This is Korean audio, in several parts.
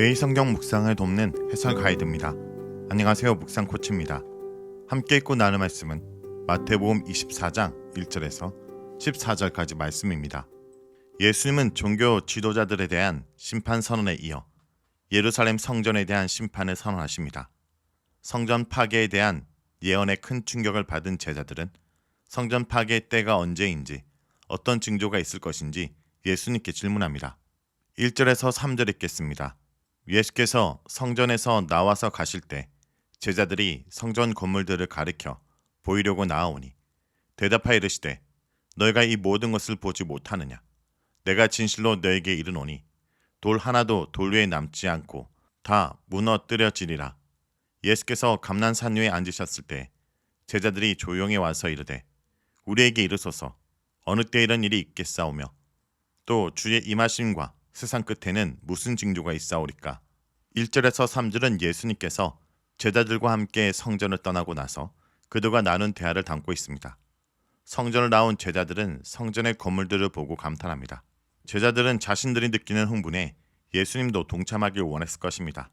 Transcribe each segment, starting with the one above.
매일 성경 묵상을 돕는 해설 가이드입니다. 안녕하세요. 묵상 코치입니다. 함께 읽고 나눌 말씀은 마태복음 24장 1절에서 14절까지 말씀입니다. 예수님은 종교 지도자들에 대한 심판 선언에 이어 예루살렘 성전에 대한 심판을 선언하십니다. 성전 파괴에 대한 예언에 큰 충격을 받은 제자들은 성전 파괴의 때가 언제인지 어떤 징조가 있을 것인지 예수님께 질문합니다. 1절에서 3절 읽겠습니다. 예수께서 성전에서 나와서 가실 때 제자들이 성전 건물들을 가리켜 보이려고 나아오니 대답하여 이르시되 너희가 이 모든 것을 보지 못하느냐? 내가 진실로 너에게 이르노니 돌 하나도 돌 위에 남지 않고 다 무너뜨려지리라. 예수께서 감난산 위에 앉으셨을 때 제자들이 조용히 와서 이르되 우리에게 이르소서 어느 때 이런 일이 있겠사오며 또 주의 임하심과 세상 끝에는 무슨 징조가 있사오리까? 1절에서 3절은 예수님께서 제자들과 함께 성전을 떠나고 나서 그들과 나눈 대화를 담고 있습니다. 성전을 나온 제자들은 성전의 건물들을 보고 감탄합니다. 제자들은 자신들이 느끼는 흥분에 예수님도 동참하길 원했을 것입니다.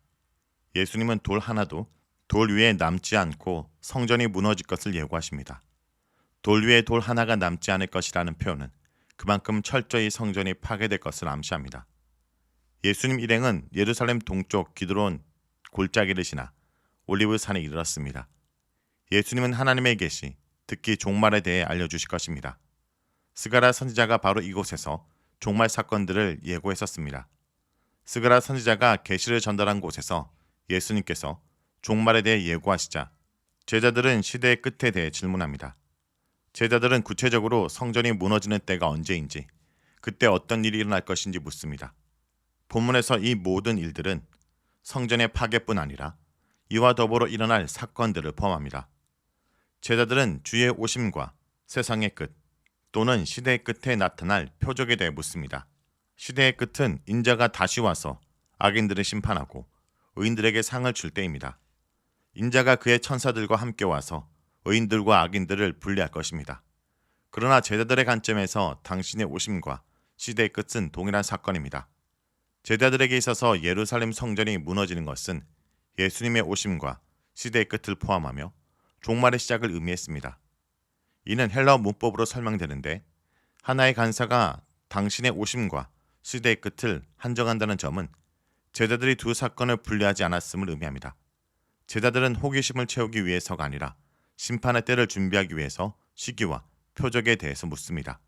예수님은 돌 하나도 돌 위에 남지 않고 성전이 무너질 것을 예고하십니다. 돌 위에 돌 하나가 남지 않을 것이라는 표현은 그만큼 철저히 성전이 파괴될 것을 암시합니다. 예수님 일행은 예루살렘 동쪽 기드론 골짜기를 지나 올리브산에 이르렀습니다. 예수님은 하나님의 계시, 특히 종말에 대해 알려주실 것입니다. 스가랴 선지자가 바로 이곳에서 종말 사건들을 예고했었습니다. 스가랴 선지자가 계시를 전달한 곳에서 예수님께서 종말에 대해 예고하시자 제자들은 시대의 끝에 대해 질문합니다. 제자들은 구체적으로 성전이 무너지는 때가 언제인지, 그때 어떤 일이 일어날 것인지 묻습니다. 본문에서 이 모든 일들은 성전의 파괴뿐 아니라 이와 더불어 일어날 사건들을 포함합니다. 제자들은 주의 오심과 세상의 끝 또는 시대의 끝에 나타날 표적에 대해 묻습니다. 시대의 끝은 인자가 다시 와서 악인들을 심판하고 의인들에게 상을 줄 때입니다. 인자가 그의 천사들과 함께 와서 의인들과 악인들을 분리할 것입니다. 그러나 제자들의 관점에서 당신의 오심과 시대의 끝은 동일한 사건입니다. 제자들에게 있어서 예루살렘 성전이 무너지는 것은 예수님의 오심과 시대의 끝을 포함하며 종말의 시작을 의미했습니다. 이는 헬라어 문법으로 설명되는데 하나의 간사가 당신의 오심과 시대의 끝을 한정한다는 점은 제자들이 두 사건을 분리하지 않았음을 의미합니다. 제자들은 호기심을 채우기 위해서가 아니라 심판의 때를 준비하기 위해서 시기와 표적에 대해서 묻습니다.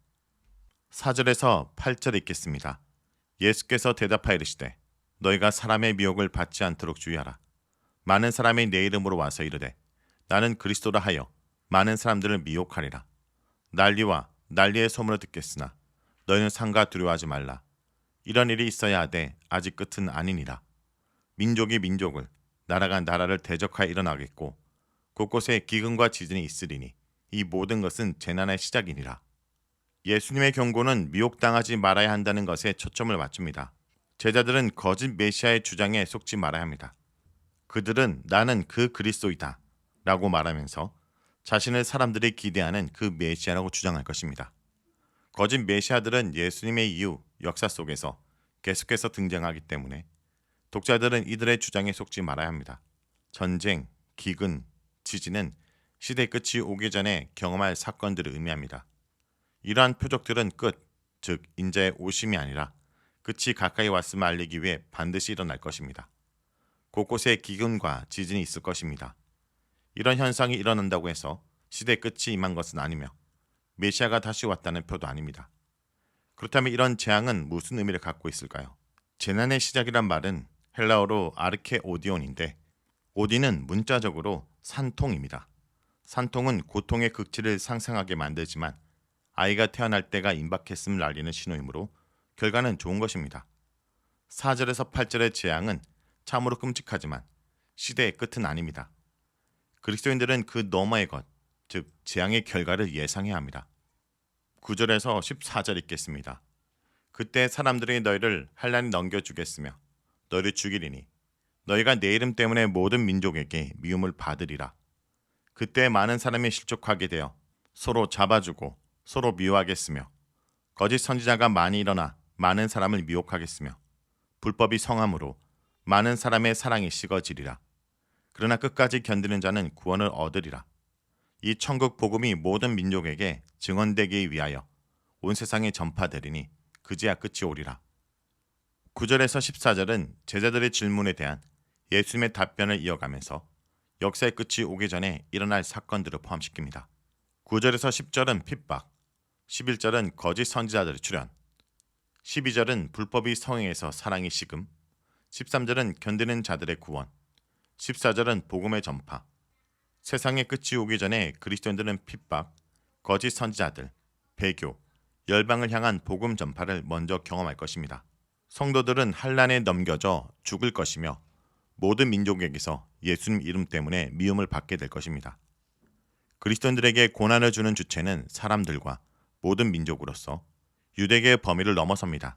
4절에서 8절 읽겠습니다. 예수께서 대답하여 이르시되 너희가 사람의 미혹을 받지 않도록 주의하라. 많은 사람이 내 이름으로 와서 이르되 나는 그리스도라 하여 많은 사람들을 미혹하리라. 난리와 난리의 소문을 듣겠으나 너희는 상가 두려워하지 말라. 이런 일이 있어야 하되 아직 끝은 아니니라. 민족이 민족을 나라가 나라를 대적하여 일어나겠고 곳곳에 기근과 지진이 있으리니 이 모든 것은 재난의 시작이니라. 예수님의 경고는 미혹당하지 말아야 한다는 것에 초점을 맞춥니다. 제자들은 거짓 메시아의 주장에 속지 말아야 합니다. 그들은 나는 그 그리스도이다 라고 말하면서 자신을 사람들이 기대하는 그 메시아라고 주장할 것입니다. 거짓 메시아들은 예수님의 이후 역사 속에서 계속해서 등장하기 때문에 독자들은 이들의 주장에 속지 말아야 합니다. 전쟁, 기근, 지진은 시대 끝이 오기 전에 경험할 사건들을 의미합니다. 이러한 표적들은 끝, 즉 인자의 오심이 아니라 끝이 가까이 왔음을 알리기 위해 반드시 일어날 것입니다. 곳곳에 기근과 지진이 있을 것입니다. 이런 현상이 일어난다고 해서 시대 끝이 임한 것은 아니며 메시아가 다시 왔다는 표도 아닙니다. 그렇다면 이런 재앙은 무슨 의미를 갖고 있을까요? 재난의 시작이란 말은 헬라어로 아르케오디온인데 오디는 문자적으로 산통입니다. 산통은 고통의 극치를 상상하게 만들지만 아이가 태어날 때가 임박했음을 알리는 신호이므로 결과는 좋은 것입니다. 4절에서 8절의 재앙은 참으로 끔찍하지만 시대의 끝은 아닙니다. 그리스도인들은 그 너머의 것, 즉 재앙의 결과를 예상해야 합니다. 9절에서 14절 읽겠습니다. 그때 사람들이 너희를 환난에 넘겨주겠으며 너희를 죽이리니 너희가 내 이름 때문에 모든 민족에게 미움을 받으리라. 그때 많은 사람이 실족하게 되어 서로 잡아주고 서로 미워하겠으며 거짓 선지자가 많이 일어나 많은 사람을 미혹하겠으며 불법이 성함으로 많은 사람의 사랑이 식어지리라. 그러나 끝까지 견디는 자는 구원을 얻으리라. 이 천국 복음이 모든 민족에게 증언되기 위하여 온 세상에 전파되리니 그제야 끝이 오리라. 9절에서 14절은 제자들의 질문에 대한 예수님의 답변을 이어가면서 역사의 끝이 오기 전에 일어날 사건들을 포함시킵니다. 9절에서 10절은 핍박, 11절은 거짓 선지자들의 출현, 12절은 불법이 성행해서 사랑이 식음, 13절은 견디는 자들의 구원, 14절은 복음의 전파. 세상의 끝이 오기 전에 그리스도인들은 핍박, 거짓 선지자들, 배교, 열방을 향한 복음 전파를 먼저 경험할 것입니다. 성도들은 환난에 넘겨져 죽을 것이며 모든 민족에게서 예수님 이름 때문에 미움을 받게 될 것입니다. 그리스도인들에게 고난을 주는 주체는 사람들과 모든 민족으로서 유대계의 범위를 넘어섭니다.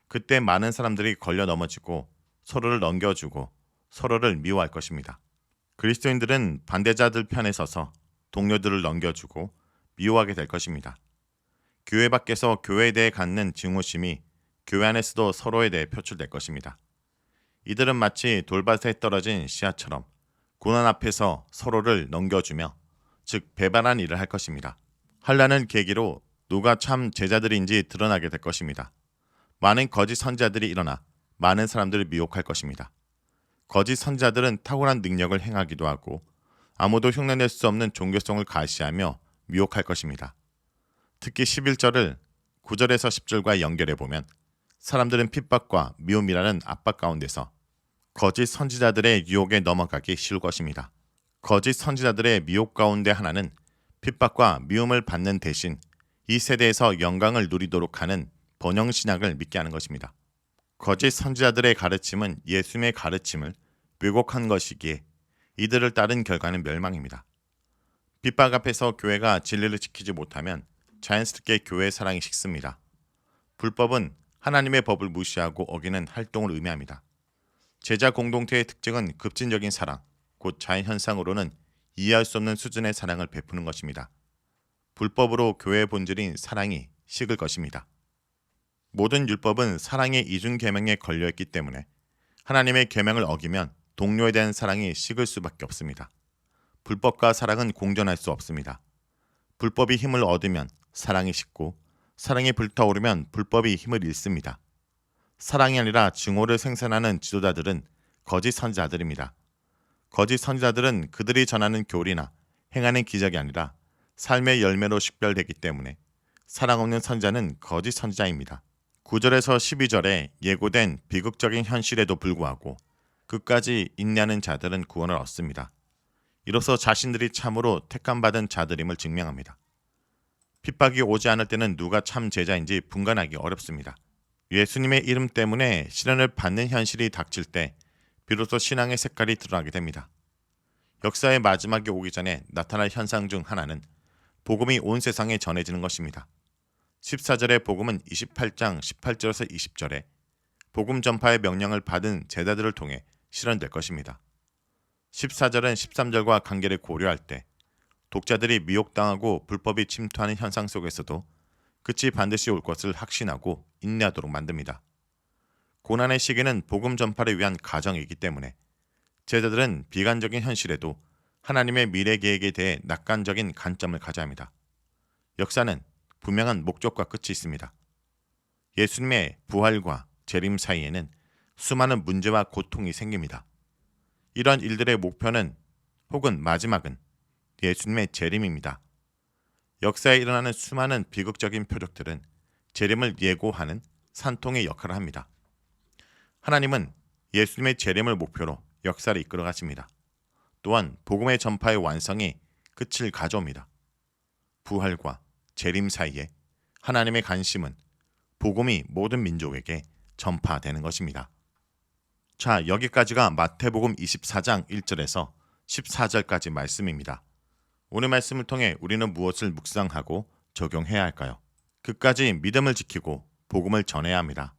그때 많은 사람들이 걸려 넘어지고 서로를 넘겨주고 서로를 미워할 것입니다. 그리스도인들은 반대자들 편에 서서 동료들을 넘겨주고 미워하게 될 것입니다. 교회 밖에서 교회에 대해 갖는 증오심이 교회 안에서도 서로에 대해 표출될 것입니다. 이들은 마치 돌밭에 떨어진 씨앗처럼 고난 앞에서 서로를 넘겨주며 즉 배반한 일을 할 것입니다. 환난을 계기로 누가 참 제자들인지 드러나게 될 것입니다. 많은 거짓 선지자들이 일어나 많은 사람들을 미혹할 것입니다. 거짓 선지자들은 탁월한 능력을 행하기도 하고 아무도 흉내낼 수 없는 종교성을 가시하며 미혹할 것입니다. 특히 11절을 9절에서 10절과 연결해 보면 사람들은 핍박과 미움이라는 압박 가운데서 거짓 선지자들의 유혹에 넘어가기 쉬울 것입니다. 거짓 선지자들의 미혹 가운데 하나는 핍박과 미움을 받는 대신 이 세대에서 영광을 누리도록 하는 번영신학을 믿게 하는 것입니다. 거짓 선지자들의 가르침은 예수님의 가르침을 왜곡한 것이기에 이들을 따른 결과는 멸망입니다. 핍박 앞에서 교회가 진리를 지키지 못하면 자연스럽게 교회의 사랑이 식습니다. 불법은 하나님의 법을 무시하고 어기는 활동을 의미합니다. 제자 공동체의 특징은 급진적인 사랑, 곧 자연현상으로는 이해할 수 없는 수준의 사랑을 베푸는 것입니다. 불법으로 교회의 본질인 사랑이 식을 것입니다. 모든 율법은 사랑의 이중 계명에 걸려있기 때문에 하나님의 계명을 어기면 동료에 대한 사랑이 식을 수밖에 없습니다. 불법과 사랑은 공존할 수 없습니다. 불법이 힘을 얻으면 사랑이 식고 사랑이 불타오르면 불법이 힘을 잃습니다. 사랑이 아니라 증오를 생산하는 지도자들은 거짓 선지자들입니다. 거짓 선지자들은 그들이 전하는 교리나 행하는 기적이 아니라 삶의 열매로 식별되기 때문에 사랑 없는 선지자는 거짓 선지자입니다. 9절에서 12절에 예고된 비극적인 현실에도 불구하고 끝까지 인내하는 자들은 구원을 얻습니다. 이로써 자신들이 참으로 택함받은 자들임을 증명합니다. 핍박이 오지 않을 때는 누가 참 제자인지 분간하기 어렵습니다. 예수님의 이름 때문에 시련을 받는 현실이 닥칠 때 비로소 신앙의 색깔이 드러나게 됩니다. 역사의 마지막이 오기 전에 나타날 현상 중 하나는 복음이 온 세상에 전해지는 것입니다. 14절의 복음은 28장 18절에서 20절에 복음 전파의 명령을 받은 제자들을 통해 실현될 것입니다. 14절은 13절과 관계를 고려할 때 독자들이 미혹당하고 불법이 침투하는 현상 속에서도 끝이 반드시 올 것을 확신하고 인내하도록 만듭니다. 고난의 시기는 복음 전파를 위한 가정이기 때문에 제자들은 비관적인 현실에도 하나님의 미래 계획에 대해 낙관적인 관점을 가져야 합니다. 역사는 분명한 목적과 끝이 있습니다. 예수님의 부활과 재림 사이에는 수많은 문제와 고통이 생깁니다. 이런 일들의 목표는 혹은 마지막은 예수님의 재림입니다. 역사에 일어나는 수많은 비극적인 표적들은 재림을 예고하는 산통의 역할을 합니다. 하나님은 예수님의 재림을 목표로 역사를 이끌어 가십니다. 또한 복음의 전파의 완성이 끝을 가져옵니다. 부활과 재림 사이에 하나님의 관심은 복음이 모든 민족에게 전파되는 것입니다. 자, 여기까지가 마태복음 24장 1절에서 14절까지 말씀입니다. 오늘 말씀을 통해 우리는 무엇을 묵상하고 적용해야 할까요? 끝까지 믿음을 지키고 복음을 전해야 합니다.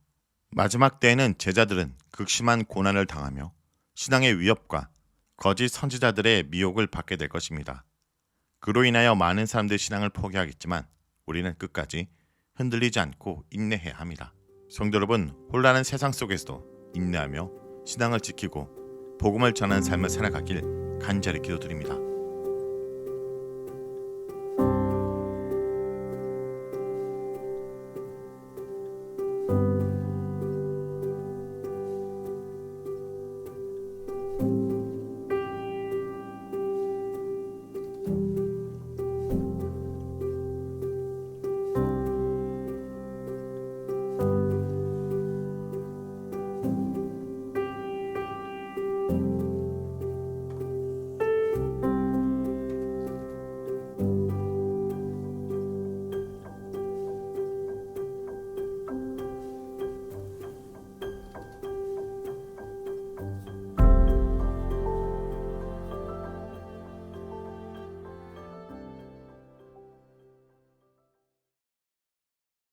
마지막 때에는 제자들은 극심한 고난을 당하며 신앙의 위협과 거짓 선지자들의 미혹을 받게 될 것입니다. 그로 인하여 많은 사람들의 신앙을 포기하겠지만 우리는 끝까지 흔들리지 않고 인내해야 합니다. 성도 여러분, 혼란한 세상 속에서도 인내하며 신앙을 지키고 복음을 전하는 삶을 살아가길 간절히 기도드립니다.